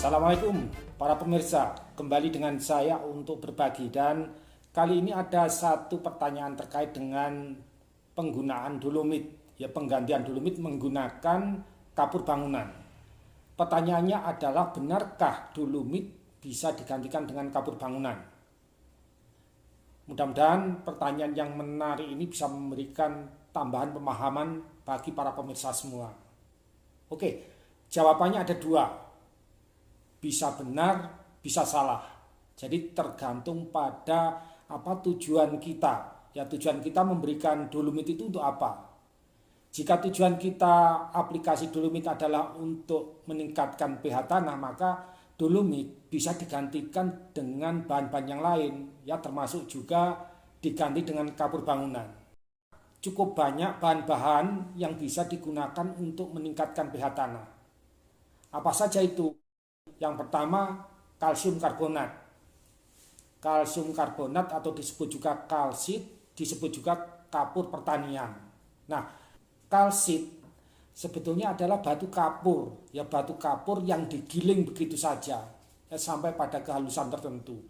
Assalamualaikum para pemirsa, kembali dengan saya untuk berbagi, dan kali ini ada satu pertanyaan terkait dengan penggunaan dolomit, ya penggantian dolomit menggunakan kapur bangunan. Pertanyaannya adalah, benarkah dolomit bisa digantikan dengan kapur bangunan? Mudah-mudahan pertanyaan yang menarik ini bisa memberikan tambahan pemahaman bagi para pemirsa semua. Oke, jawabannya ada dua. Bisa benar, bisa salah. Jadi tergantung pada apa tujuan kita. Ya, tujuan kita memberikan dolomit itu untuk apa? Jika tujuan kita aplikasi dolomit adalah untuk meningkatkan pH tanah, maka dolomit bisa digantikan dengan bahan-bahan yang lain, ya termasuk juga diganti dengan kapur bangunan. Cukup banyak bahan-bahan yang bisa digunakan untuk meningkatkan pH tanah. Apa saja itu? Yang pertama, kalsium karbonat. Kalsium karbonat atau disebut juga kalsit, disebut juga kapur pertanian. Nah, kalsit sebetulnya adalah batu kapur, ya batu kapur yang digiling begitu saja, ya, sampai pada kehalusan tertentu.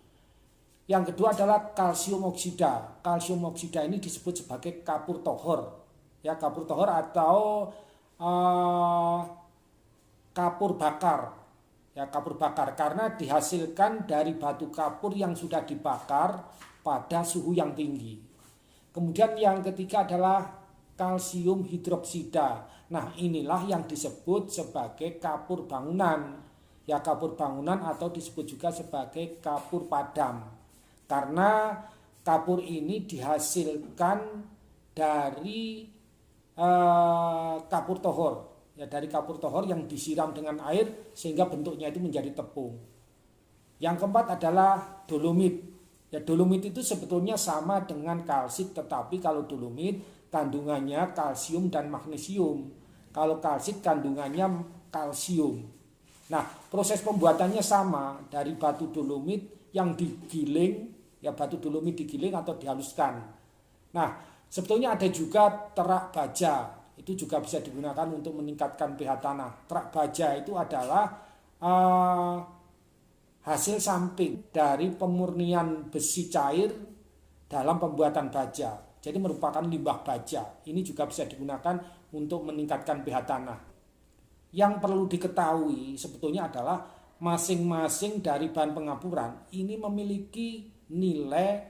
Yang kedua adalah kalsium oksida. Kalsium oksida ini disebut sebagai kapur tohor, ya kapur tohor atau kapur bakar. Ya, kapur bakar karena dihasilkan dari batu kapur yang sudah dibakar pada suhu yang tinggi. Kemudian yang ketiga adalah kalsium hidroksida. Nah, inilah yang disebut sebagai kapur bangunan. Ya, kapur bangunan atau disebut juga sebagai kapur padam. Karena kapur ini dihasilkan dari kapur tohor. Ya, dari kapur tohor yang disiram dengan air sehingga bentuknya itu menjadi tepung. Yang keempat adalah dolomit. Ya, dolomit itu sebetulnya sama dengan kalsit, tetapi kalau dolomit kandungannya kalsium dan magnesium. Kalau kalsit kandungannya kalsium. Nah, proses pembuatannya sama, dari batu dolomit yang digiling, ya batu dolomit digiling atau dihaluskan. Nah, sebetulnya ada juga terak baja. Itu juga bisa digunakan untuk meningkatkan pH tanah. Terak baja itu adalah hasil samping dari pemurnian besi cair dalam pembuatan baja. Jadi merupakan limbah baja. Ini juga bisa digunakan untuk meningkatkan pH tanah. Yang perlu diketahui sebetulnya adalah masing-masing dari bahan pengapuran ini memiliki nilai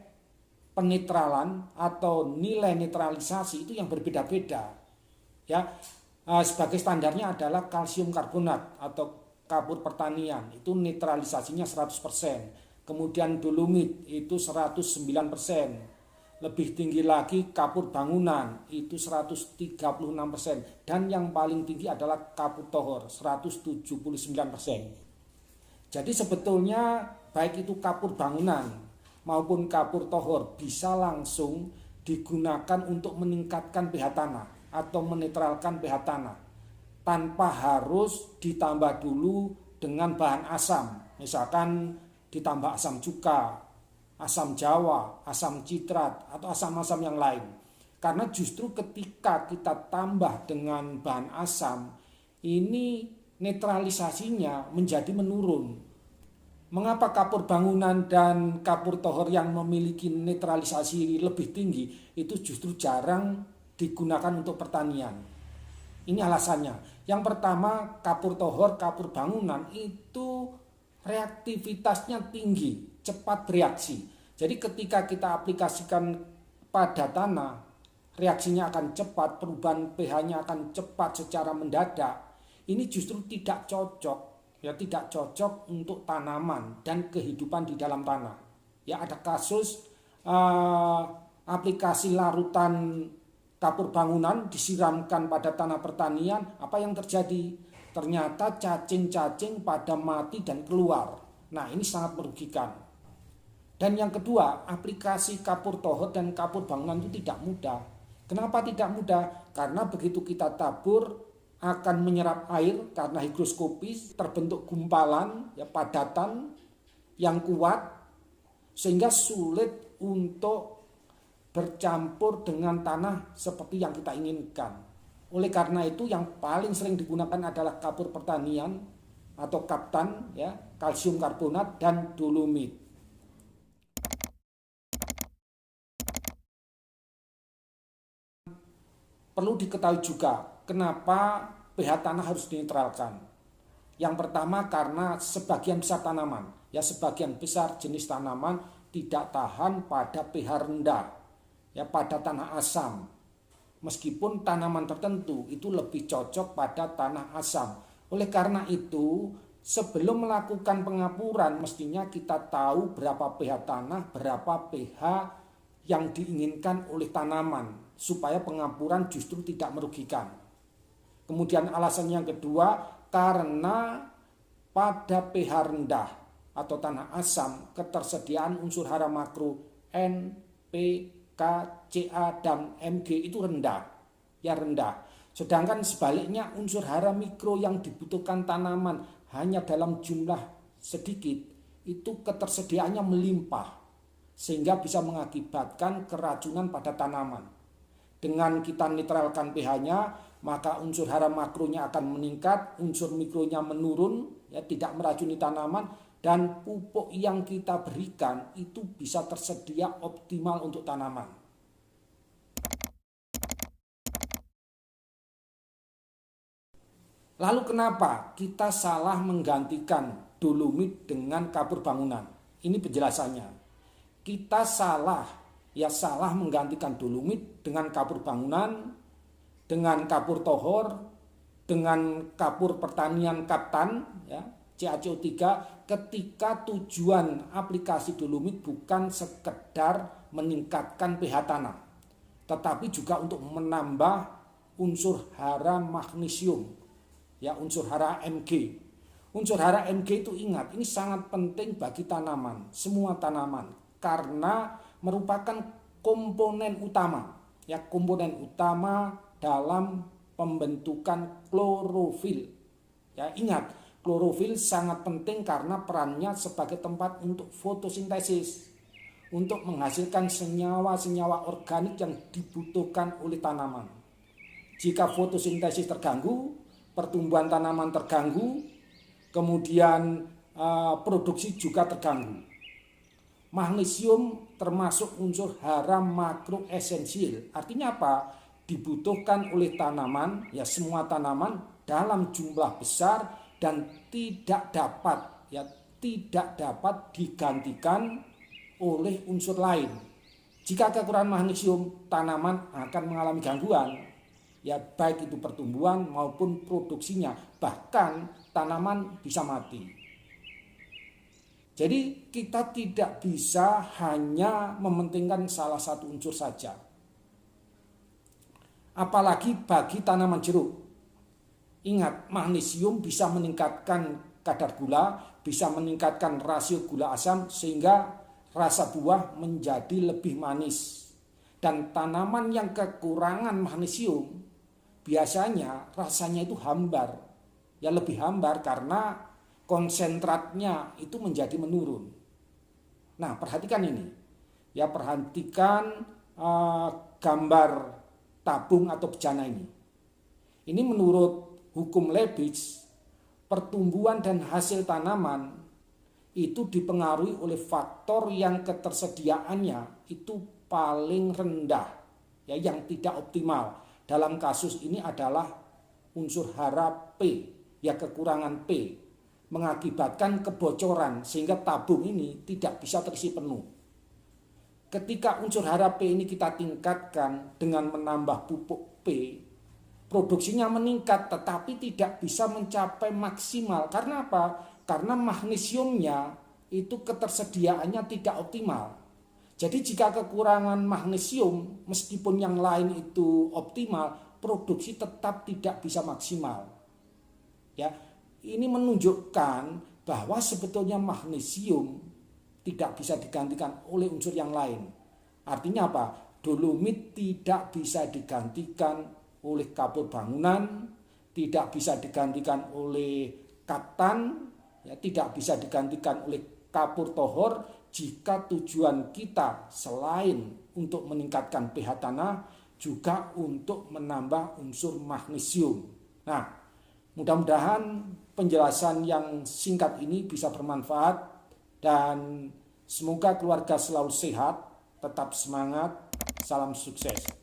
penetralan atau nilai netralisasi itu yang berbeda-beda. Ya, sebagai standarnya adalah kalsium karbonat atau kapur pertanian itu netralisasinya 100%. Kemudian dolomit itu 109%. Lebih tinggi lagi kapur bangunan itu 136%, dan yang paling tinggi adalah kapur tohor 179%. Jadi sebetulnya baik itu kapur bangunan maupun kapur tohor bisa langsung digunakan untuk meningkatkan pH tanah atau menetralkan pH tanah tanpa harus ditambah dulu dengan bahan asam. Misalkan ditambah asam cuka, asam jawa, asam citrat, atau asam-asam yang lain. Karena justru ketika kita tambah dengan bahan asam, ini netralisasinya menjadi menurun. Mengapa kapur bangunan dan kapur tohor yang memiliki netralisasi lebih tinggi itu justru jarang digunakan untuk pertanian? Ini alasannya. Yang pertama, kapur tohor, kapur bangunan itu reaktivitasnya tinggi, cepat bereaksi. Jadi ketika kita aplikasikan pada tanah, reaksinya akan cepat, perubahan pH-nya akan cepat secara mendadak. Ini justru tidak cocok, ya tidak cocok untuk tanaman dan kehidupan di dalam tanah. Ya, ada kasus aplikasi larutan kapur bangunan disiramkan pada tanah pertanian, apa yang terjadi? Ternyata cacing-cacing pada mati dan keluar. Nah, ini sangat merugikan. Dan yang kedua, aplikasi kapur tohor dan kapur bangunan itu tidak mudah. Kenapa tidak mudah? Karena begitu kita tabur akan menyerap air karena higroskopis, terbentuk gumpalan, ya padatan yang kuat sehingga sulit untuk bercampur dengan tanah seperti yang kita inginkan. Oleh karena itu yang paling sering digunakan adalah kapur pertanian atau kaptan, ya, kalsium karbonat dan dolomit. Perlu diketahui juga kenapa pH tanah harus dinetralkan. Yang pertama karena sebagian besar tanaman, ya sebagian besar jenis tanaman tidak tahan pada pH rendah, ya pada tanah asam. Meskipun tanaman tertentu itu lebih cocok pada tanah asam. Oleh karena itu, sebelum melakukan pengapuran mestinya kita tahu berapa pH tanah, berapa pH yang diinginkan oleh tanaman supaya pengapuran justru tidak merugikan. Kemudian alasan yang kedua, karena pada pH rendah atau tanah asam ketersediaan unsur hara makro N, P, K, Ca, dan Mg itu rendah, ya rendah. Sedangkan sebaliknya unsur hara mikro yang dibutuhkan tanaman hanya dalam jumlah sedikit, itu ketersediaannya melimpah, sehingga bisa mengakibatkan keracunan pada tanaman. Dengan kita netralkan pH-nya, maka unsur hara makronya akan meningkat, unsur mikronya menurun, ya tidak meracuni tanaman, dan pupuk yang kita berikan itu bisa tersedia optimal untuk tanaman. Lalu kenapa kita salah menggantikan dolomit dengan kapur bangunan? Ini penjelasannya. Kita salah menggantikan dolomit dengan kapur bangunan, dengan kapur tohor, dengan kapur pertanian kaptan, ya, CaCO3, ketika tujuan aplikasi dolomit bukan sekedar meningkatkan pH tanah, tetapi juga untuk menambah unsur hara magnesium, ya unsur hara Mg. Unsur hara Mg itu ingat, ini sangat penting bagi tanaman, semua tanaman, karena merupakan komponen utama, ya komponen utama dalam pembentukan klorofil. Ya ingat, klorofil sangat penting karena perannya sebagai tempat untuk fotosintesis, untuk menghasilkan senyawa-senyawa organik yang dibutuhkan oleh tanaman. Jika fotosintesis terganggu, pertumbuhan tanaman terganggu, kemudian produksi juga terganggu. Magnesium termasuk unsur hara makro esensial. Artinya apa? Dibutuhkan oleh tanaman, ya semua tanaman dalam jumlah besar dan tidak dapat digantikan oleh unsur lain. Jika kekurangan magnesium, tanaman akan mengalami gangguan, ya baik itu pertumbuhan maupun produksinya, bahkan tanaman bisa mati. Jadi kita tidak bisa hanya mementingkan salah satu unsur saja. Apalagi bagi tanaman jeruk. Ingat, magnesium bisa meningkatkan kadar gula, bisa meningkatkan rasio gula asam sehingga rasa buah menjadi lebih manis. Dan tanaman yang kekurangan magnesium biasanya rasanya itu hambar. Ya lebih hambar karena konsentratnya itu menjadi menurun. Nah, perhatikan ini. Ya, perhatikan gambar tabung atau bejana ini. Ini menurut hukum Lebsch, pertumbuhan dan hasil tanaman itu dipengaruhi oleh faktor yang ketersediaannya itu paling rendah, ya yang tidak optimal. Dalam kasus ini adalah unsur hara P, ya kekurangan P, mengakibatkan kebocoran sehingga tabung ini tidak bisa terisi penuh. Ketika unsur hara P ini kita tingkatkan dengan menambah pupuk P, produksinya meningkat tetapi tidak bisa mencapai maksimal. Karena apa? Karena magnesiumnya itu ketersediaannya tidak optimal. Jadi jika kekurangan magnesium, meskipun yang lain itu optimal, produksi tetap tidak bisa maksimal. Ya, ini menunjukkan bahwa sebetulnya magnesium tidak bisa digantikan oleh unsur yang lain. Artinya apa? Dolomit tidak bisa digantikan oleh kapur bangunan, tidak bisa digantikan oleh kaptan, ya, tidak bisa digantikan oleh kapur tohor jika tujuan kita selain untuk meningkatkan pH tanah juga untuk menambah unsur magnesium. Nah, mudah-mudahan penjelasan yang singkat ini bisa bermanfaat dan semoga keluarga selalu sehat, tetap semangat, salam sukses.